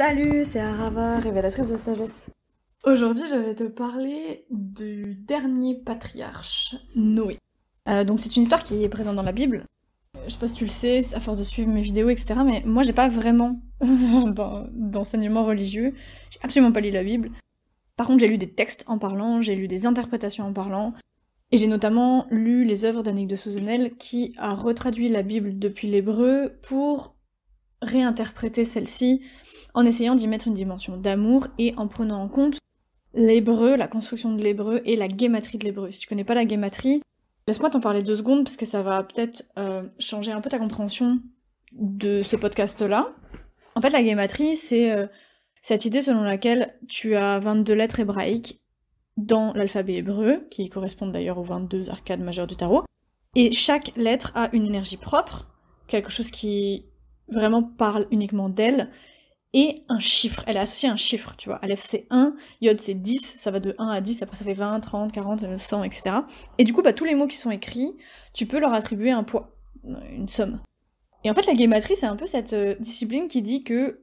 Salut, c'est Arava, révélatrice de sagesse. Aujourd'hui, je vais te parler du dernier patriarche, Noé. Donc c'est une histoire qui est présente dans la Bible. Je sais pas si tu le sais, à force de suivre mes vidéos, etc. Mais moi, j'ai pas vraiment d'enseignement religieux. J'ai absolument pas lu la Bible. Par contre, j'ai lu des textes en parlant, j'ai lu des interprétations en parlant. Et j'ai notamment lu les œuvres d'Annick de Souzenel qui a retraduit la Bible depuis l'hébreu pour réinterpréter celle-ci en essayant d'y mettre une dimension d'amour et en prenant en compte l'hébreu, la construction de l'hébreu et la guématrie de l'hébreu. Si tu connais pas la guématrie, laisse-moi t'en parler 2 secondes parce que ça va peut-être changer un peu ta compréhension de ce podcast-là. En fait, la guématrie, c'est cette idée selon laquelle tu as 22 lettres hébraïques dans l'alphabet hébreu, qui correspondent d'ailleurs aux 22 arcades majeures du tarot, et chaque lettre a une énergie propre, quelque chose qui vraiment parle uniquement d'elle, et un chiffre. Elle est associée à un chiffre, tu vois. Aleph c'est 1, Yod c'est 10, ça va de 1 à 10, après ça fait 20, 30, 40, 100, etc. Et du coup, tous les mots qui sont écrits, tu peux leur attribuer un poids, une somme. Et en fait, la guématrie, c'est un peu cette discipline qui dit que,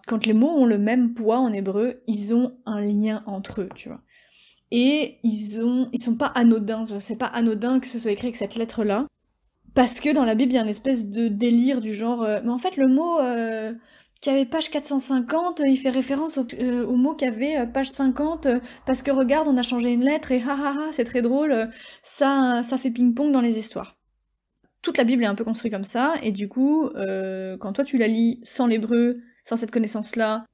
quand les mots ont le même poids en hébreu, ils ont un lien entre eux, tu vois. Et ils sont pas anodins, c'est pas anodin que ce soit écrit avec cette lettre-là, parce que dans la Bible, il y a une espèce de délire du genre, mais en fait, le mot qui avait page 450, il fait référence au mot qui avait page 50, parce que regarde, on a changé une lettre, et ha ha ha, c'est très drôle, ça fait ping-pong dans les histoires. Toute la Bible est un peu construite comme ça, et du coup, quand toi tu la lis sans l'hébreu, sans cette connaissance-là,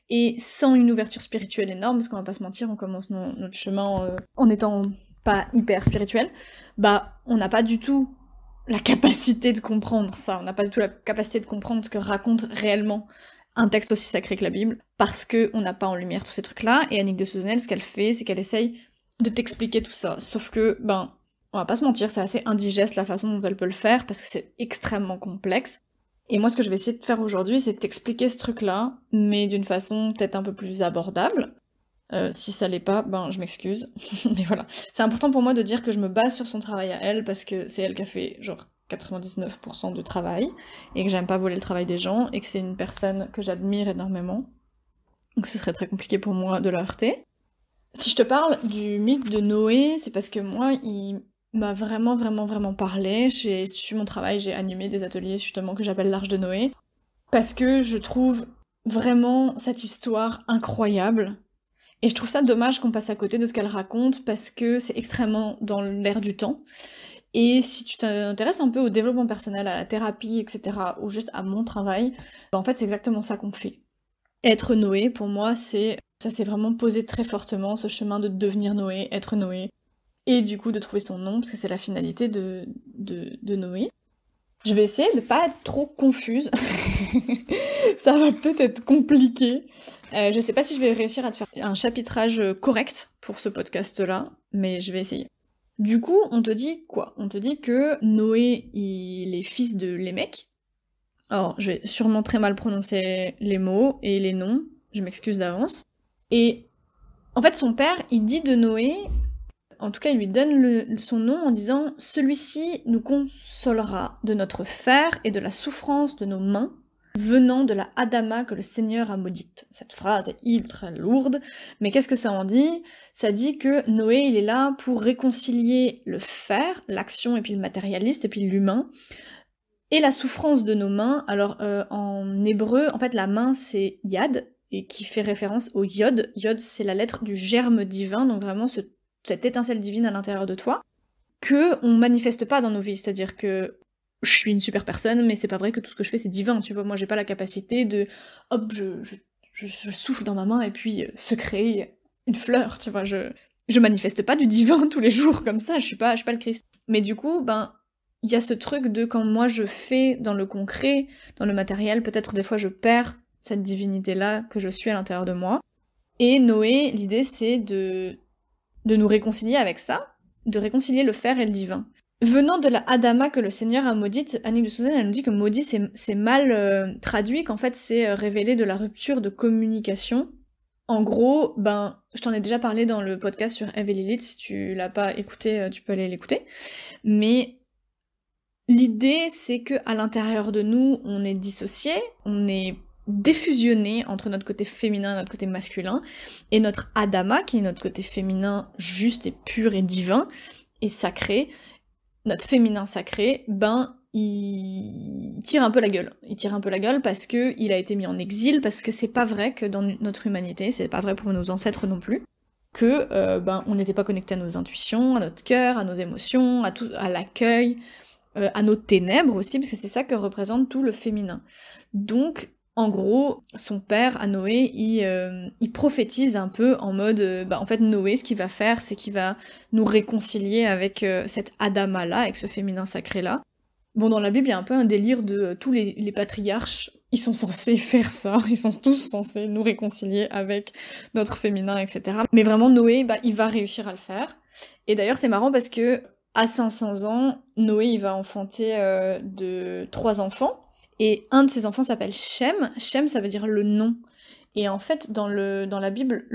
et sans une ouverture spirituelle énorme, parce qu'on va pas se mentir, on commence notre chemin en étant pas hyper spirituel, on n'a pas du tout la capacité de comprendre ça, on n'a pas du tout la capacité de comprendre ce que raconte réellement un texte aussi sacré que la Bible, parce qu'on n'a pas en lumière tous ces trucs-là, et Annick de Souzenel, ce qu'elle fait, c'est qu'elle essaye de t'expliquer tout ça, sauf que, on va pas se mentir, c'est assez indigeste la façon dont elle peut le faire, parce que c'est extrêmement complexe. Et moi, ce que je vais essayer de faire aujourd'hui, c'est de t'expliquer ce truc-là, mais d'une façon peut-être un peu plus abordable. Si ça l'est pas, je m'excuse. Mais voilà. C'est important pour moi de dire que je me base sur son travail à elle, parce que c'est elle qui a fait, genre, 99% du travail, et que j'aime pas voler le travail des gens, et que c'est une personne que j'admire énormément. Donc ce serait très compliqué pour moi de la heurter. Si je te parle du mythe de Noé, c'est parce que moi, il m'a vraiment, vraiment, vraiment parlé. J'ai suivi mon travail, j'ai animé des ateliers justement que j'appelle l'Arche de Noé, parce que je trouve vraiment cette histoire incroyable. Et je trouve ça dommage qu'on passe à côté de ce qu'elle raconte, parce que c'est extrêmement dans l'air du temps. Et si tu t'intéresses un peu au développement personnel, à la thérapie, etc., ou juste à mon travail, en fait c'est exactement ça qu'on fait. Être Noé, pour moi, ça s'est vraiment posé très fortement, ce chemin de devenir Noé, être Noé, et du coup de trouver son nom, parce que c'est la finalité de Noé. Je vais essayer de pas être trop confuse, ça va peut-être être compliqué. Je sais pas si je vais réussir à te faire un chapitrage correct pour ce podcast-là, mais je vais essayer. Du coup, on te dit quoi? On te dit que Noé, il est fils de Lémec. Alors, je vais sûrement très mal prononcer les mots et les noms, je m'excuse d'avance. Et en fait, son père, il dit de Noé, en tout cas, il lui donne son nom en disant « Celui-ci nous consolera de notre fer et de la souffrance de nos mains, venant de la Adama que le Seigneur a maudite. » Cette phrase est ultra lourde, mais qu'est-ce que ça en dit? Ça dit que Noé, il est là pour réconcilier le fer, l'action et puis le matérialiste et puis l'humain, et la souffrance de nos mains. Alors en hébreu, en fait la main c'est yad, et qui fait référence au yod. Yod c'est la lettre du germe divin, donc vraiment cette étincelle divine à l'intérieur de toi, que on manifeste pas dans nos vies, c'est-à-dire que je suis une super personne, mais c'est pas vrai que tout ce que je fais c'est divin, tu vois, moi j'ai pas la capacité de, hop, je souffle dans ma main et puis se créer une fleur, tu vois, je manifeste pas du divin tous les jours comme ça, je suis pas le Christ. Mais du coup, il y a ce truc de quand moi je fais dans le concret, dans le matériel, peut-être des fois je perds cette divinité-là que je suis à l'intérieur de moi. Et Noé, l'idée c'est de nous réconcilier avec ça, de réconcilier le fer et le divin. Venant de la Adama que le Seigneur a maudite, Annick de Souzenel, elle nous dit que maudit c'est mal traduit, qu'en fait c'est révélé de la rupture de communication. En gros, je t'en ai déjà parlé dans le podcast sur Eve et Lilith, si tu l'as pas écouté, tu peux aller l'écouter. Mais l'idée, c'est que à l'intérieur de nous, on est dissocié, on est défusionner entre notre côté féminin et notre côté masculin, et notre Adama, qui est notre côté féminin juste et pur et divin, et sacré, notre féminin sacré, ben, il tire un peu la gueule. Il tire un peu la gueule parce que il a été mis en exil, parce que c'est pas vrai que dans notre humanité, c'est pas vrai pour nos ancêtres non plus, que ben, on n'était pas connecté à nos intuitions, à notre cœur, à nos émotions, à tout, à l'accueil, à nos ténèbres aussi, parce que c'est ça que représente tout le féminin. Donc, en gros, son père, à Noé, il prophétise un peu en mode, bah en fait Noé, ce qu'il va faire, c'est qu'il va nous réconcilier avec cette Adama-là, avec ce féminin sacré-là. Bon, dans la Bible, il y a un peu un délire de tous les patriarches, ils sont censés faire ça, ils sont tous censés nous réconcilier avec notre féminin, etc. Mais vraiment, Noé, bah, il va réussir à le faire. Et d'ailleurs, c'est marrant parce que à 500 ans, Noé, il va enfanter 3 enfants. Et un de ses enfants s'appelle Shem. Shem, ça veut dire le nom. Et en fait, dans la Bible,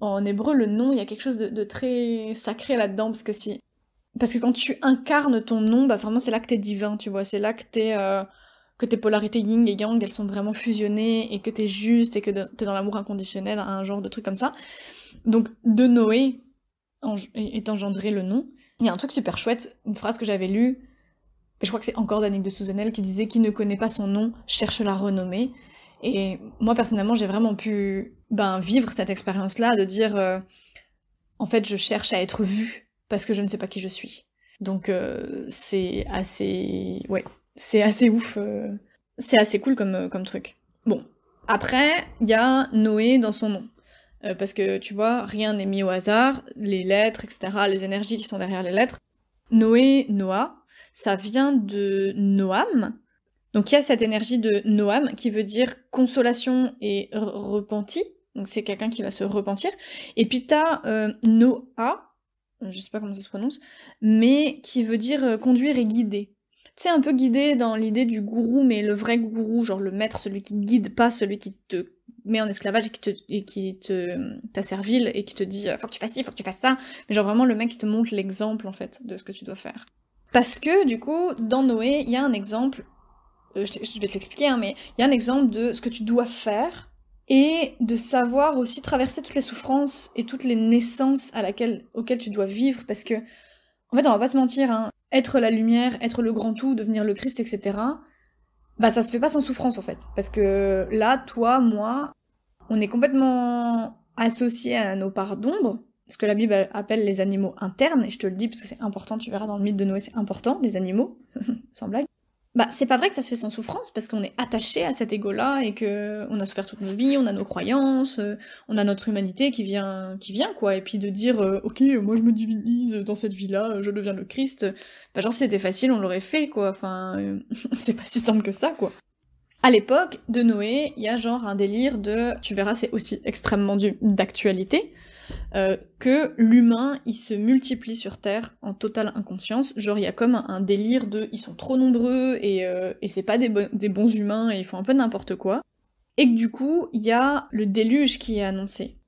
en hébreu, le nom, il y a quelque chose de très sacré là-dedans, parce que quand tu incarnes ton nom, bah vraiment c'est là que t'es divin, tu vois, c'est là que tes polarités yin et yang, elles sont vraiment fusionnées, et que t'es juste, et que t'es dans l'amour inconditionnel, un genre de truc comme ça. Donc, de Noé est engendré le nom. Il y a un truc super chouette, une phrase que j'avais lue, je crois que c'est encore d'Annick de Souzenel, qui disait « Qui ne connaît pas son nom, cherche la renommée ». Et moi, personnellement, j'ai vraiment pu vivre cette expérience-là, de dire en fait, je cherche à être vue, parce que je ne sais pas qui je suis. Donc, c'est assez... Ouais, c'est assez ouf. C'est assez cool comme truc. Bon, après, il y a Noé dans son nom. Parce que, tu vois, rien n'est mis au hasard, les lettres, etc., les énergies qui sont derrière les lettres. Noé, Noah, ça vient de Noam. Donc il y a cette énergie de Noam qui veut dire consolation et repenti. Donc c'est quelqu'un qui va se repentir. Et puis t'as Noah, je sais pas comment ça se prononce, mais qui veut dire conduire et guider. Tu sais, un peu guider dans l'idée du gourou, mais le vrai gourou, genre le maître, celui qui guide, pas celui qui te met en esclavage et qui t'asservile et qui te dit faut que tu fasses ci, faut que tu fasses ça. Mais genre vraiment le mec qui te montre l'exemple en fait de ce que tu dois faire. Parce que, du coup, dans Noé, il y a un exemple, je vais te l'expliquer, hein, mais il y a un exemple de ce que tu dois faire, et de savoir aussi traverser toutes les souffrances et toutes les naissances auxquelles tu dois vivre, parce que, en fait, on va pas se mentir, hein, être la lumière, être le grand tout, devenir le Christ, etc., bah ça se fait pas sans souffrance, en fait. Parce que là, toi, moi, on est complètement associés à nos parts d'ombre, ce que la Bible appelle les animaux internes, et je te le dis parce que c'est important, tu verras dans le mythe de Noé, c'est important, les animaux, sans blague. Bah, c'est pas vrai que ça se fait sans souffrance, parce qu'on est attaché à cet ego-là, et que on a souffert toute nos vies, on a nos croyances, on a notre humanité qui vient, quoi, et puis de dire, ok, moi je me divinise dans cette vie-là, je deviens le Christ, bah genre si c'était facile, on l'aurait fait, quoi, enfin, c'est pas si simple que ça, quoi. À l'époque de Noé, il y a genre un délire de, tu verras, c'est aussi extrêmement d'actualité, que l'humain, il se multiplie sur Terre en totale inconscience, genre il y a comme un délire de, ils sont trop nombreux, et c'est pas des bons humains, et ils font un peu n'importe quoi, et que du coup, il y a le déluge qui est annoncé.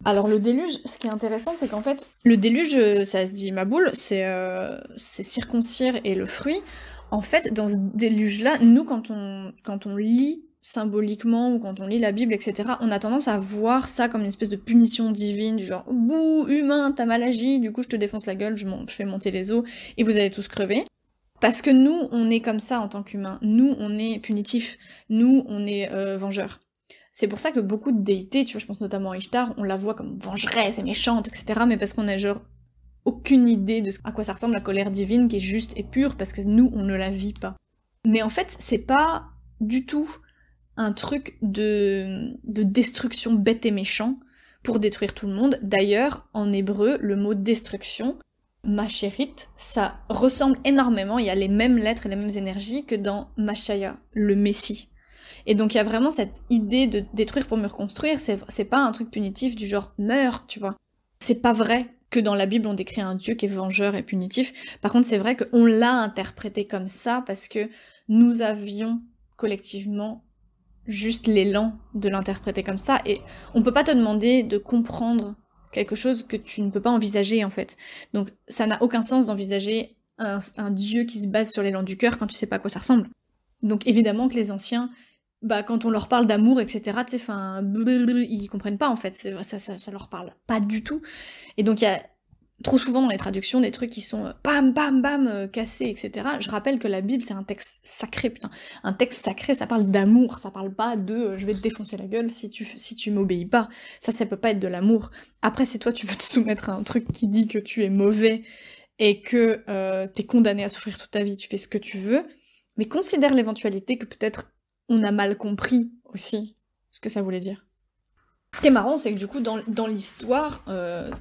Alors le déluge, ce qui est intéressant, c'est qu'en fait, le déluge, ça se dit ma boule, c'est circoncire et le fruit. En fait, dans ce déluge-là, nous, quand on lit symboliquement, ou quand on lit la Bible, etc., on a tendance à voir ça comme une espèce de punition divine, du genre « Bouh, humain, t'as mal agi, du coup je te défonce la gueule, je fais monter les os, et vous allez tous crever ». Parce que nous, on est comme ça en tant qu'humains. Nous, on est punitifs. Nous, on est vengeurs. C'est pour ça que beaucoup de déités, tu vois, je pense notamment à Ishtar, on la voit comme vengeresse et méchante, etc., mais parce qu'on a genre aucune idée de à quoi ça ressemble la colère divine qui est juste et pure, parce que nous, on ne la vit pas. Mais en fait, c'est pas du tout un truc de destruction bête et méchant pour détruire tout le monde. D'ailleurs, en hébreu, le mot destruction, machérit, ça ressemble énormément, il y a les mêmes lettres et les mêmes énergies que dans Machaya, le Messie. Et donc il y a vraiment cette idée de détruire pour me reconstruire, c'est pas un truc punitif du genre meurs, tu vois. C'est pas vrai que dans la Bible on décrit un Dieu qui est vengeur et punitif. Par contre c'est vrai qu'on l'a interprété comme ça parce que nous avions collectivement juste l'élan de l'interpréter comme ça, et on peut pas te demander de comprendre quelque chose que tu ne peux pas envisager en fait. Donc ça n'a aucun sens d'envisager un Dieu qui se base sur l'élan du cœur quand tu sais pas à quoi ça ressemble. Donc évidemment que les anciens, bah quand on leur parle d'amour, etc., tu sais, enfin, ils comprennent pas en fait, ça leur parle pas du tout. Et donc il y a trop souvent dans les traductions des trucs qui sont bam bam bam cassés, etc. Je rappelle que la Bible c'est un texte sacré, putain. Un texte sacré, ça parle d'amour, ça parle pas de je vais te défoncer la gueule si tu m'obéis pas. Ça peut pas être de l'amour. Après, si toi tu veux te soumettre à un truc qui dit que tu es mauvais et que t'es condamné à souffrir toute ta vie, tu fais ce que tu veux, mais considère l'éventualité que peut-être on a mal compris aussi ce que ça voulait dire. Ce qui est marrant, c'est que du coup, dans l'histoire,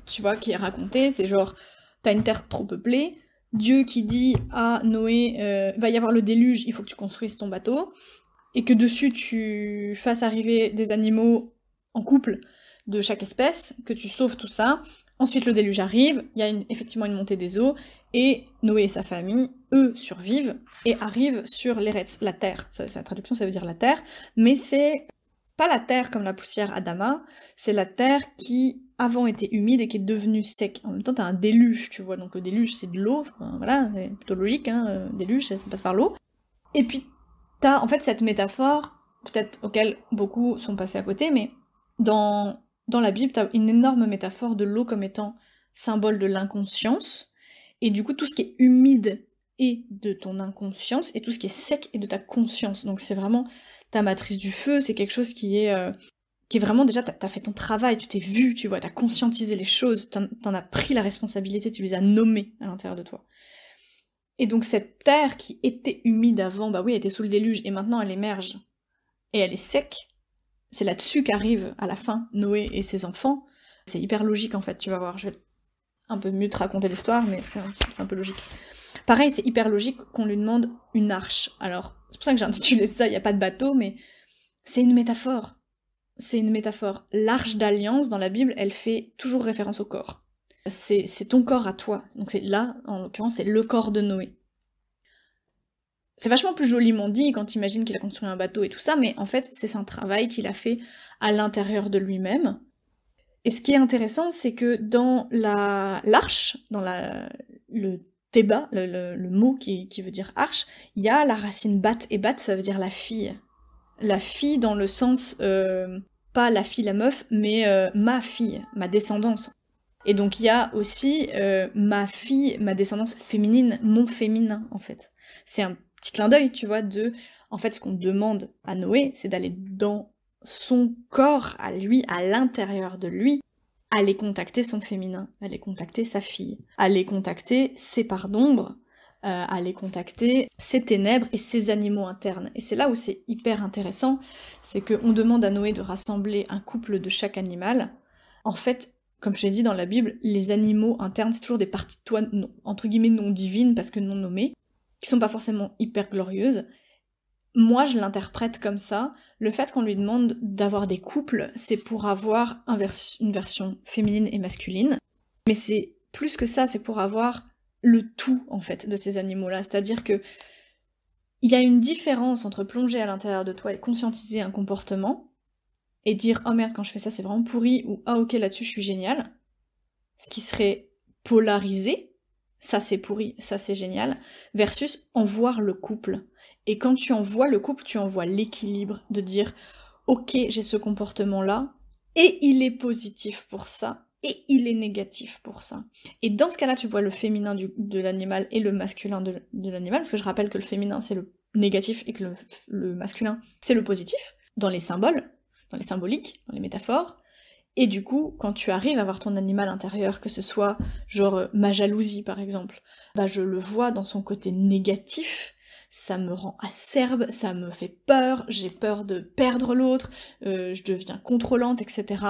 tu vois, qui est racontée, c'est genre, t'as une terre trop peuplée, Dieu qui dit à Noé, va y avoir le déluge, il faut que tu construises ton bateau, et que dessus tu fasses arriver des animaux en couple de chaque espèce, que tu sauves tout ça. Ensuite, le déluge arrive, il y a effectivement une montée des eaux, et Noé et sa famille, eux, survivent, et arrivent sur l'Eretz, la terre. La traduction, ça veut dire la terre, mais c'est pas la terre comme la poussière Adama, c'est la terre qui avant était humide et qui est devenue sec. En même temps, t'as un déluge, tu vois, donc le déluge c'est de l'eau, enfin, voilà, c'est plutôt logique, hein, déluge, ça passe par l'eau. Et puis, t'as en fait cette métaphore, peut-être auquel beaucoup sont passés à côté, mais dans la Bible, t'as une énorme métaphore de l'eau comme étant symbole de l'inconscience, et du coup, tout ce qui est humide est de ton inconscience, et tout ce qui est sec est de ta conscience. Donc c'est vraiment ta matrice du feu, c'est quelque chose qui est vraiment déjà, t'as fait ton travail, tu t'es vu, tu vois, t'as conscientisé les choses, t'en as pris la responsabilité, tu les as nommées à l'intérieur de toi. Et donc cette terre qui était humide avant, bah oui, elle était sous le déluge, et maintenant elle émerge, et elle est sec, c'est là-dessus qu'arrive à la fin Noé et ses enfants. C'est hyper logique en fait, tu vas voir, je vais un peu mieux te raconter l'histoire, mais c'est un peu logique. Pareil, c'est hyper logique qu'on lui demande une arche. Alors, c'est pour ça que j'ai intitulé ça, il n'y a pas de bateau, mais c'est une métaphore. C'est une métaphore. L'arche d'alliance, dans la Bible, elle fait toujours référence au corps. C'est ton corps à toi. Donc c'est là, en l'occurrence, c'est le corps de Noé. C'est vachement plus joliment dit quand tu imagines qu'il a construit un bateau et tout ça, mais en fait, c'est un travail qu'il a fait à l'intérieur de lui-même. Et ce qui est intéressant, c'est que dans l'arche, dans le Théba, le mot qui veut dire arche, il y a la racine bat, et bat ça veut dire la fille. La fille dans le sens, pas la fille, la meuf, mais ma fille, ma descendance. Et donc il y a aussi ma fille, ma descendance féminine, mon féminin en fait. C'est un petit clin d'œil, tu vois, en fait ce qu'on demande à Noé, c'est d'aller dans son corps, à lui, à l'intérieur de lui, aller contacter son féminin, aller contacter sa fille, aller contacter ses parts d'ombre, aller contacter ses ténèbres et ses animaux internes. Et c'est là où c'est hyper intéressant, c'est qu'on demande à Noé de rassembler un couple de chaque animal. En fait, comme je l'ai dit dans la Bible, les animaux internes, c'est toujours des parties de toi, non, entre guillemets, non divines, parce que non nommées, qui sont pas forcément hyper glorieuses. Moi, je l'interprète comme ça. Le fait qu'on lui demande d'avoir des couples, c'est pour avoir une version féminine et masculine. Mais c'est plus que ça, c'est pour avoir le tout, en fait, de ces animaux-là. C'est-à-dire que il y a une différence entre plonger à l'intérieur de toi et conscientiser un comportement, et dire « Oh merde, quand je fais ça, c'est vraiment pourri » ou « Ah ok, là-dessus, je suis génial », ce qui serait polarisé, ça c'est pourri, ça c'est génial, versus en voir le couple. Et quand tu en vois le couple, tu en vois l'équilibre de dire « Ok, j'ai ce comportement-là, et il est positif pour ça, et il est négatif pour ça. » Et dans ce cas-là, tu vois le féminin de l'animal et le masculin de l'animal, parce que je rappelle que le féminin c'est le négatif et que le masculin c'est le positif, dans les symboles, dans les symboliques, dans les métaphores. Et du coup, quand tu arrives à voir ton animal intérieur, que ce soit genre ma jalousie par exemple, bah je le vois dans son côté négatif, ça me rend acerbe, ça me fait peur, j'ai peur de perdre l'autre, je deviens contrôlante, etc.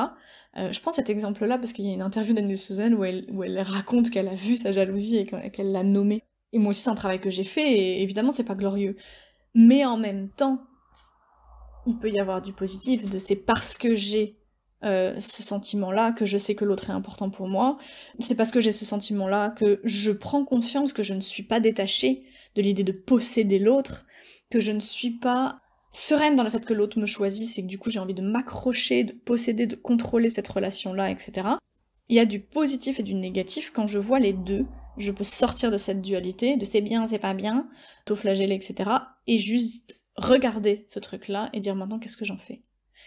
Je prends cet exemple-là parce qu'il y a une interview d'Anne Susan où elle raconte qu'elle a vu sa jalousie et qu'elle l'a nommée. Et moi aussi c'est un travail que j'ai fait, et évidemment c'est pas glorieux. Mais en même temps, il peut y avoir du positif, c'est parce que j'ai ce sentiment-là, que je sais que l'autre est important pour moi, c'est parce que j'ai ce sentiment-là que je prends conscience que je ne suis pas détachée de l'idée de posséder l'autre, que je ne suis pas sereine dans le fait que l'autre me choisisse et que du coup j'ai envie de m'accrocher, de posséder, de contrôler cette relation-là, etc. Il y a du positif et du négatif, quand je vois les deux, je peux sortir de cette dualité, de c'est bien, c'est pas bien, autoflageller, etc. et juste regarder ce truc-là et dire maintenant qu'est-ce que j'en fais?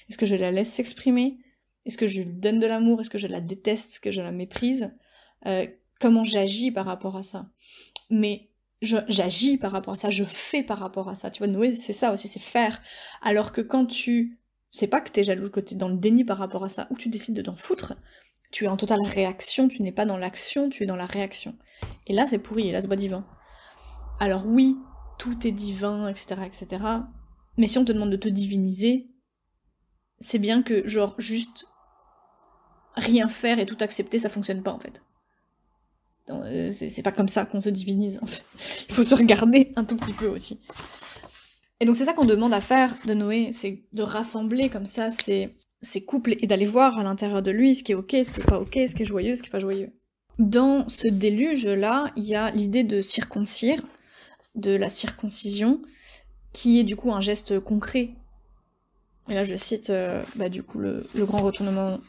Est-ce que je la laisse s'exprimer? Est-ce que je lui donne de l'amour? Est-ce que je la déteste? Est-ce que je la méprise? Comment j'agis par rapport à ça? Mais j'agis par rapport à ça, je fais par rapport à ça. Tu vois, Noé, c'est ça aussi, c'est faire. Alors que quand c'est pas que t'es jaloux, que t'es dans le déni par rapport à ça, ou tu décides de t'en foutre, tu es en totale réaction, tu n'es pas dans l'action, tu es dans la réaction. Et là, c'est pourri, et là, c'est pas divin. Alors oui, tout est divin, etc., etc. Mais si on te demande de te diviniser, c'est bien que, genre, juste rien faire et tout accepter, ça fonctionne pas, en fait. C'est pas comme ça qu'on se divinise, en fait. Il faut se regarder un tout petit peu aussi. Et donc c'est ça qu'on demande à faire de Noé, c'est de rassembler comme ça ces couples et d'aller voir à l'intérieur de lui ce qui est ok, ce qui est pas ok, ce qui est joyeux, ce qui est pas joyeux. Dans ce déluge-là, il y a l'idée de circoncire, de la circoncision, qui est du coup un geste concret. Et là je cite du coup le grand retournement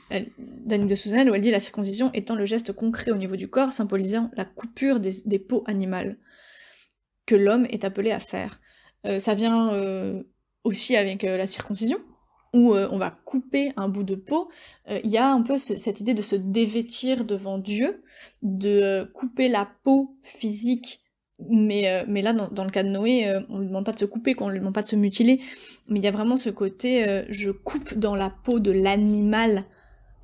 d'Annick de Souzenel, où elle dit « La circoncision étant le geste concret au niveau du corps, symbolisant la coupure des peaux animales, que l'homme est appelé à faire ». Ça vient aussi avec la circoncision, où on va couper un bout de peau. Il y a un peu cette idée de se dévêtir devant Dieu, de couper la peau physique, mais là, dans le cas de Noé, on lui demande pas de se couper, on lui demande pas de se mutiler, mais il y a vraiment ce côté je coupe dans la peau de l'animal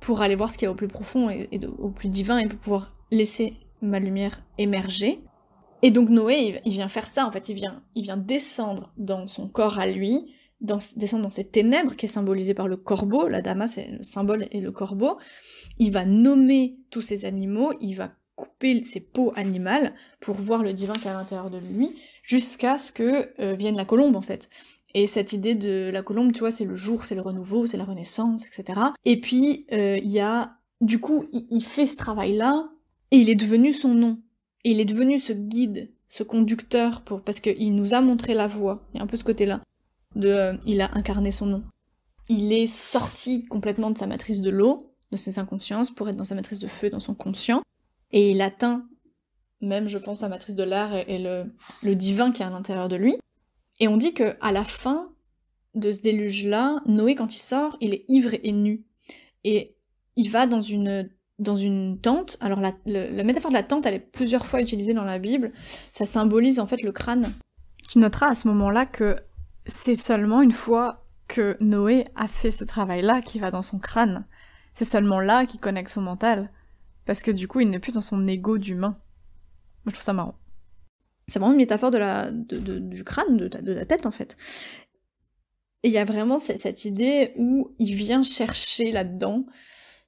pour aller voir ce qu'il y a au plus profond et au plus divin, et pour pouvoir laisser ma lumière émerger. Et donc Noé, il vient faire ça, en fait, il vient descendre dans son corps à lui, descendre dans ces ténèbres qui est symbolisé par le corbeau, la dama c'est le symbole et le corbeau, il va nommer tous ces animaux, il va couper ses peaux animales pour voir le divin qui est à l'intérieur de lui, jusqu'à ce que vienne la colombe, en fait. Et cette idée de la colombe, tu vois, c'est le jour, c'est le renouveau, c'est la renaissance, etc. Et puis, il y a... Du coup, il fait ce travail-là, et il est devenu son nom. Et il est devenu ce guide, ce conducteur, parce qu'il nous a montré la voie. Il y a un peu ce côté-là. Il a incarné son nom. Il est sorti complètement de sa matrice de l'eau, de ses inconsciences, pour être dans sa matrice de feu, dans son conscient. Et il atteint même, je pense, la matrice de l'air et le divin qui est à l'intérieur de lui. Et on dit que à la fin de ce déluge-là, Noé, quand il sort, il est ivre et nu. Et il va dans une tente. Alors la métaphore de la tente, elle est plusieurs fois utilisée dans la Bible. Ça symbolise en fait le crâne. Tu noteras à ce moment-là que c'est seulement une fois que Noé a fait ce travail-là qu'il va dans son crâne. C'est seulement là qu'il connecte son mental. Parce que du coup, il n'est plus dans son ego d'humain. Moi, je trouve ça marrant. C'est vraiment une métaphore du crâne, de la tête, en fait. Et il y a vraiment cette idée où il vient chercher là-dedans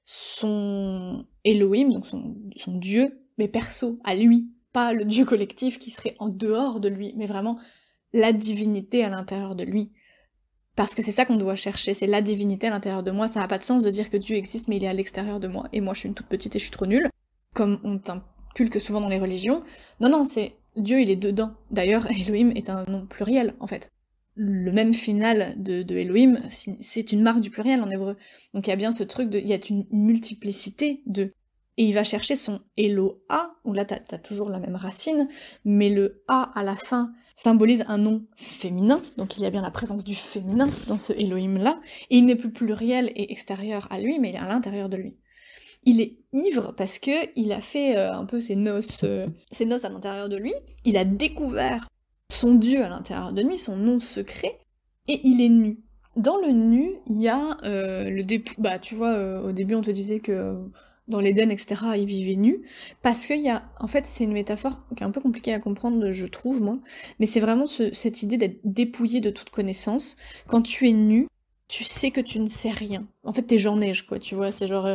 son Elohim, donc son Dieu, mais perso, à lui, pas le Dieu collectif qui serait en dehors de lui, mais vraiment la divinité à l'intérieur de lui. Parce que c'est ça qu'on doit chercher, c'est la divinité à l'intérieur de moi. Ça n'a pas de sens de dire que Dieu existe mais il est à l'extérieur de moi, et moi je suis une toute petite et je suis trop nulle, comme on t'inculque souvent dans les religions. Non, c'est Dieu, il est dedans. D'ailleurs, Elohim est un nom pluriel, en fait. Le même final de Elohim, c'est une marque du pluriel en hébreu. Donc il y a bien ce truc il y a une multiplicité de... Et il va chercher son Eloah, où là t'as toujours la même racine, mais le A à la fin symbolise un nom féminin, donc il y a bien la présence du féminin dans ce Elohim-là, et il n'est plus pluriel et extérieur à lui, mais il est à l'intérieur de lui. Il est ivre parce que il a fait un peu ses noces à l'intérieur de lui, il a découvert son Dieu à l'intérieur de lui, son nom secret, et il est nu. Dans le nu, il y a tu vois, au début on te disait que dans l'Éden, etc., il vivait nu, parce qu'il y a... En fait, c'est une métaphore qui est un peu compliquée à comprendre, je trouve, moi, mais c'est vraiment cette idée d'être dépouillé de toute connaissance. Quand tu es nu, tu sais que tu ne sais rien. En fait, t'es Jean Neige, quoi, tu vois, c'est genre...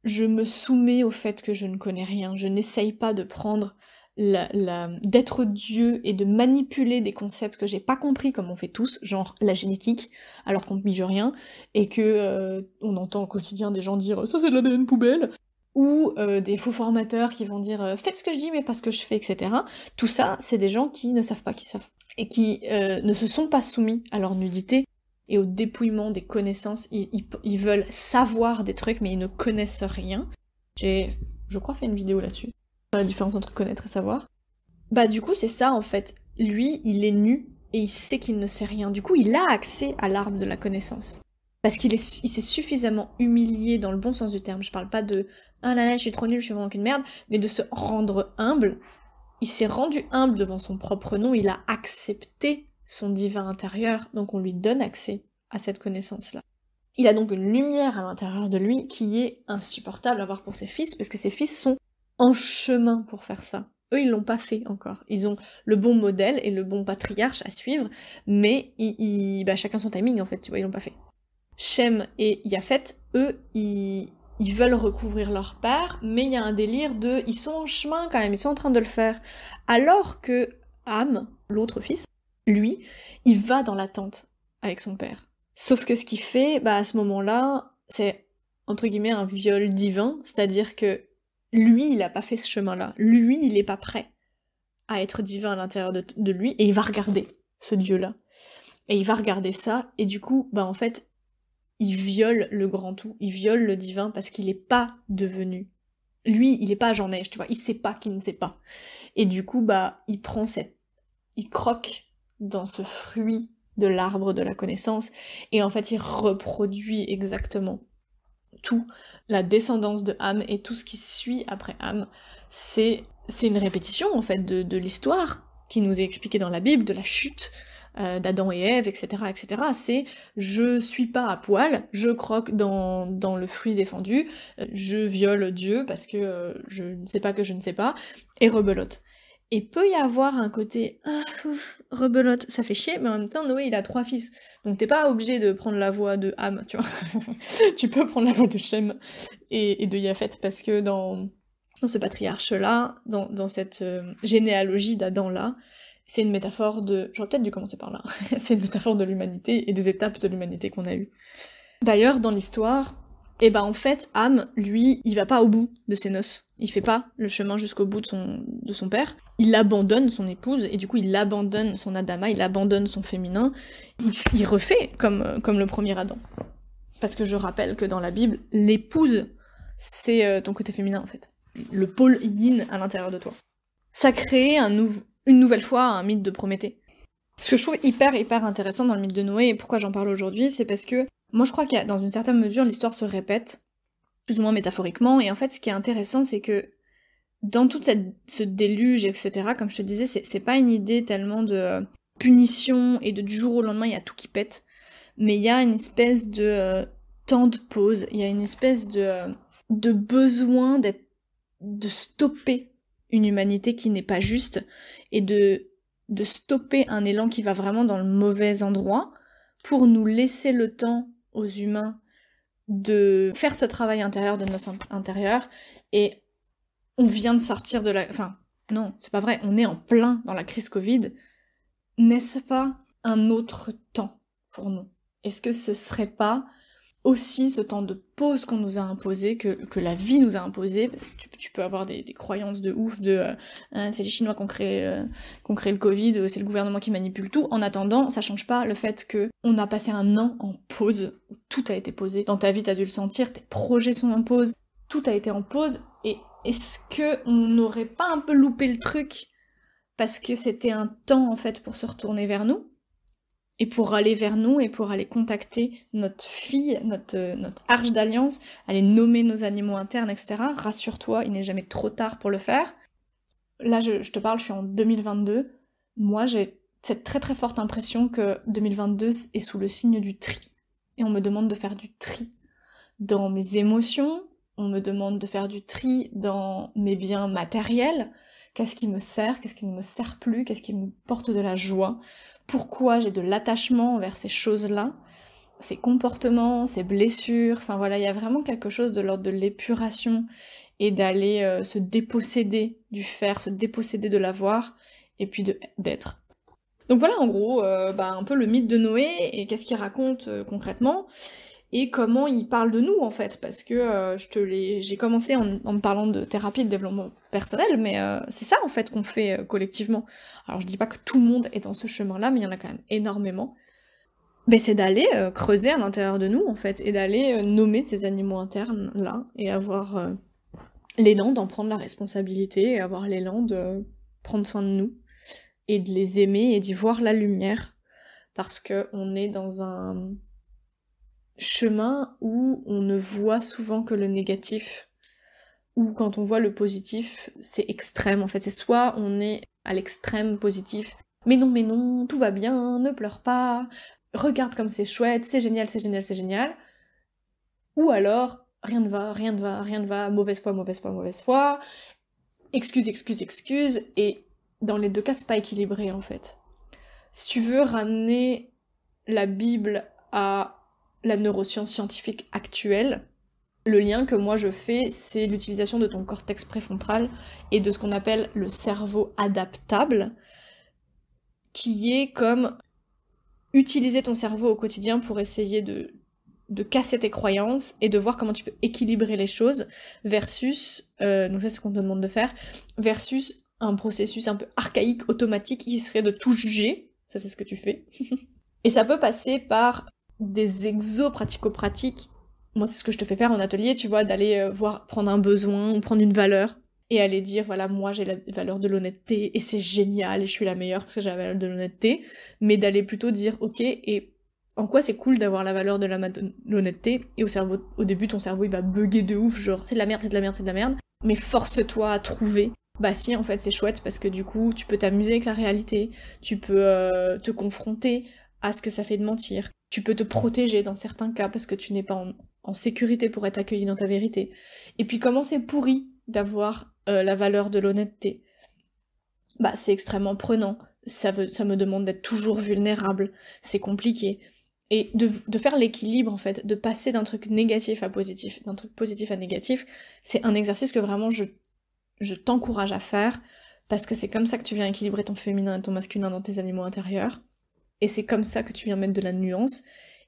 je me soumets au fait que je ne connais rien, je n'essaye pas de prendre d'être Dieu et de manipuler des concepts que j'ai pas compris comme on fait tous, genre la génétique, alors qu'on ne pige rien, et que on entend au quotidien des gens dire ça c'est de l'ADN poubelle, ou des faux formateurs qui vont dire faites ce que je dis mais pas ce que je fais, etc. Tout ça, c'est des gens qui ne savent pas qu'ils savent, et qui ne se sont pas soumis à leur nudité et au dépouillement des connaissances. Ils veulent savoir des trucs mais ils ne connaissent rien. J'ai, je crois, fait une vidéo là-dessus, sur la différence entre connaître et savoir. Bah du coup c'est ça en fait, lui il est nu, et il sait qu'il ne sait rien. Du coup, il a accès à l'arbre de la connaissance. Parce il s'est suffisamment humilié dans le bon sens du terme. Je parle pas de « Ah là là, je suis trop nulle, je suis vraiment qu'une merde », mais de se rendre humble. Il s'est rendu humble devant son propre nom, il a accepté son divin intérieur, donc on lui donne accès à cette connaissance-là. Il a donc une lumière à l'intérieur de lui qui est insupportable à voir pour ses fils, parce que ses fils sont en chemin pour faire ça. Eux, ils l'ont pas fait encore. Ils ont le bon modèle et le bon patriarche à suivre, mais chacun son timing en fait, tu vois, ils l'ont pas fait. Shem et Japhet, eux, ils veulent recouvrir leur père, mais il y a un délire de... Ils sont en chemin quand même, ils sont en train de le faire. Alors que Ham, l'autre fils, lui, il va dans la tente avec son père. Sauf que ce qu'il fait, à ce moment-là, c'est, entre guillemets, un viol divin, c'est-à-dire que lui, il a pas fait ce chemin-là. Lui, il est pas prêt à être divin à l'intérieur de lui, et il va regarder ce dieu-là. Et il va regarder ça, et du coup, en fait, il viole le grand tout, il viole le divin parce qu'il est pas devenu. Lui, il est pas Jean Neige, tu vois, il sait pas qu'il ne sait pas. Et du coup, il croque dans ce fruit de l'arbre de la connaissance, et en fait, il reproduit exactement tout. La descendance de Ham et tout ce qui suit après Ham, c'est une répétition, en fait, de l'histoire qui nous est expliquée dans la Bible, de la chute, d'Adam et Ève, etc., etc. C'est je suis pas à poil, je croque dans le fruit défendu, je viole Dieu parce que je ne sais pas que je ne sais pas, et rebelote. Et peut y avoir un côté rebelote, ça fait chier, mais en même temps Noé il a 3 fils, donc t'es pas obligé de prendre la voix de Ham, tu vois. Tu peux prendre la voix de Shem et de Japhet, parce que dans ce patriarche-là, dans cette généalogie d'Adam-là, c'est une métaphore de... J'aurais peut-être dû commencer par là. C'est une métaphore de l'humanité et des étapes de l'humanité qu'on a eues. D'ailleurs, dans l'histoire, en fait, Ham, lui, il va pas au bout de ses noces. Il fait pas le chemin jusqu'au bout de son père. Il abandonne son épouse, et du coup, il abandonne son Adama, il abandonne son féminin. Il refait comme le premier Adam. Parce que je rappelle que dans la Bible, l'épouse, c'est ton côté féminin, en fait. Le pôle yin à l'intérieur de toi. Ça crée une nouvelle fois un mythe de Prométhée. Ce que je trouve hyper intéressant dans le mythe de Noé, et pourquoi j'en parle aujourd'hui, c'est parce que moi je crois qu'il y a, dans une certaine mesure, l'histoire se répète, plus ou moins métaphoriquement, et en fait ce qui est intéressant c'est que dans tout ce déluge, etc., comme je te disais, c'est pas une idée tellement de punition et du jour au lendemain il y a tout qui pète, mais il y a une espèce de temps de pause, il y a une espèce de besoin de stopper une humanité qui n'est pas juste, et de stopper un élan qui va vraiment dans le mauvais endroit, pour nous laisser le temps aux humains de faire ce travail intérieur de notre intérieur, et on vient de sortir de la... Enfin, non, c'est pas vrai, on est en plein dans la crise Covid. N'est-ce pas un autre temps pour nous? Est-ce que ce serait pas aussi ce temps de pause qu'on nous a imposé, que la vie nous a imposé, parce que tu peux avoir des croyances de ouf de c'est les Chinois qui ont créé le Covid, c'est le gouvernement qui manipule tout. En attendant, ça change pas le fait que on a passé un an en pause, où tout a été posé. Dans ta vie, t'as dû le sentir, tes projets sont en pause, tout a été en pause, et est-ce que on n'aurait pas un peu loupé le truc parce que c'était un temps en fait pour se retourner vers nous? Et pour aller vers nous, et pour aller contacter notre fille, notre arche d'alliance, aller nommer nos animaux internes, etc. Rassure-toi, il n'est jamais trop tard pour le faire. Là, je te parle, je suis en 2022. Moi, j'ai cette très très forte impression que 2022 est sous le signe du tri. Et on me demande de faire du tri dans mes émotions, on me demande de faire du tri dans mes biens matériels. Qu'est-ce qui me sert, qu'est-ce qui ne me sert plus, qu'est-ce qui me porte de la joie, pourquoi j'ai de l'attachement envers ces choses-là, ces comportements, ces blessures, enfin voilà, il y a vraiment quelque chose de l'ordre de l'épuration, et d'aller se déposséder du faire, se déposséder de l'avoir, et puis d'être. Donc voilà en gros, un peu le mythe de Noé, et qu'est-ce qu'il raconte concrètement, et comment il parle de nous en fait, parce que j'ai commencé en me parlant de thérapie de développement personnel, mais c'est ça en fait qu'on fait collectivement. Alors je dis pas que tout le monde est dans ce chemin-là, mais il y en a quand même énormément. Mais c'est d'aller creuser à l'intérieur de nous en fait, et d'aller nommer ces animaux internes là, et avoir l'élan d'en prendre la responsabilité, et avoir l'élan de prendre soin de nous, et de les aimer et d'y voir la lumière, parce que on est dans un chemin où on ne voit souvent que le négatif, ou quand on voit le positif, c'est extrême en fait, c'est soit on est à l'extrême positif, mais non, tout va bien, ne pleure pas, regarde comme c'est chouette, c'est génial, c'est génial, c'est génial, ou alors rien ne va, mauvaise foi, excuse, et dans les deux cas c'est pas équilibré en fait. Si tu veux ramener la Bible à la neuroscience scientifique actuelle, le lien que moi je fais, c'est l'utilisation de ton cortex préfrontal et de ce qu'on appelle le cerveau adaptable, qui est comme utiliser ton cerveau au quotidien pour essayer de casser tes croyances et de voir comment tu peux équilibrer les choses versus, donc ça c'est ce qu'on te demande de faire, versus un processus un peu archaïque, automatique, qui serait de tout juger, ça c'est ce que tu fais. Et ça peut passer par des exos pratico-pratiques. Moi, c'est ce que je te fais faire en atelier, tu vois, d'aller prendre un besoin, ou prendre une valeur, et aller dire, voilà, moi j'ai la valeur de l'honnêteté, et c'est génial, et je suis la meilleure parce que j'ai la valeur de l'honnêteté, mais d'aller plutôt dire, ok, et en quoi c'est cool d'avoir la valeur de l'honnêteté, et au début, ton cerveau, il va bugger de ouf, genre, c'est de la merde, mais force-toi à trouver. Bah si, en fait, c'est chouette, parce que du coup, tu peux t'amuser avec la réalité, tu peux te confronter à ce que ça fait de mentir, tu peux te protéger dans certains cas, parce que tu n'es pas en sécurité pour être accueilli dans ta vérité. Et puis comment c'est pourri d'avoir la valeur de l'honnêteté. Bah c'est extrêmement prenant, ça me demande d'être toujours vulnérable, c'est compliqué. Et de faire l'équilibre en fait, de passer d'un truc négatif à positif, d'un truc positif à négatif, c'est un exercice que vraiment je t'encourage à faire, parce que c'est comme ça que tu viens équilibrer ton féminin et ton masculin dans tes animaux intérieurs, et c'est comme ça que tu viens mettre de la nuance,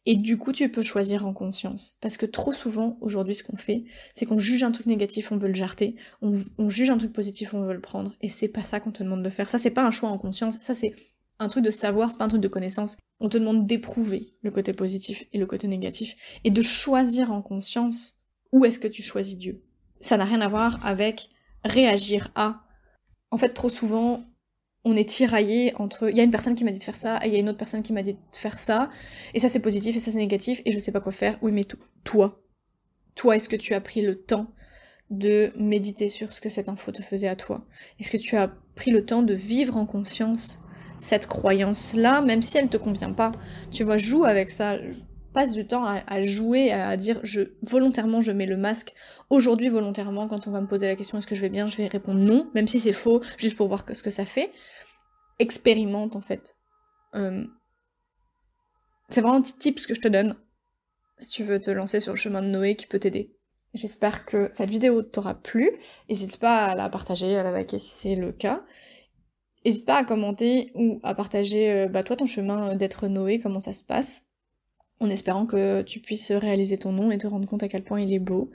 et du coup tu peux choisir en conscience. Parce que trop souvent, aujourd'hui, ce qu'on fait, c'est qu'on juge un truc négatif, on veut le jarter, on juge un truc positif, on veut le prendre, et c'est pas ça qu'on te demande de faire. Ça, c'est pas un choix en conscience, ça c'est un truc de savoir, c'est pas un truc de connaissance. On te demande d'éprouver le côté positif et le côté négatif, et de choisir en conscience où est-ce que tu choisis Dieu. Ça n'a rien à voir avec réagir à. En fait, trop souvent, on est tiraillé entre il y a une personne qui m'a dit de faire ça et il y a une autre personne qui m'a dit de faire ça, et ça c'est positif et ça c'est négatif et je sais pas quoi faire. Oui, mais toi, est-ce que tu as pris le temps de méditer sur ce que cette info te faisait à toi? Est-ce que tu as pris le temps de vivre en conscience cette croyance-là, même si elle te convient pas? Tu vois, joue avec ça, passe du temps à jouer, à dire volontairement je mets le masque. Aujourd'hui, volontairement, quand on va me poser la question est-ce que je vais bien, je vais répondre non, même si c'est faux, juste pour voir ce que ça fait. Expérimente en fait. C'est vraiment un petit tip que je te donne si tu veux te lancer sur le chemin de Noé qui peut t'aider. J'espère que cette vidéo t'aura plu. N'hésite pas à la partager, à la liker si c'est le cas. N'hésite pas à commenter ou à partager toi ton chemin d'être Noé, comment ça se passe, en espérant que tu puisses réaliser ton nom et te rendre compte à quel point il est beau.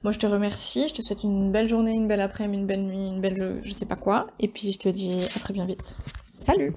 Moi je te remercie, je te souhaite une belle journée, une belle après-midi, une belle nuit, une belle je sais pas quoi, et puis je te dis à très bien vite. Salut!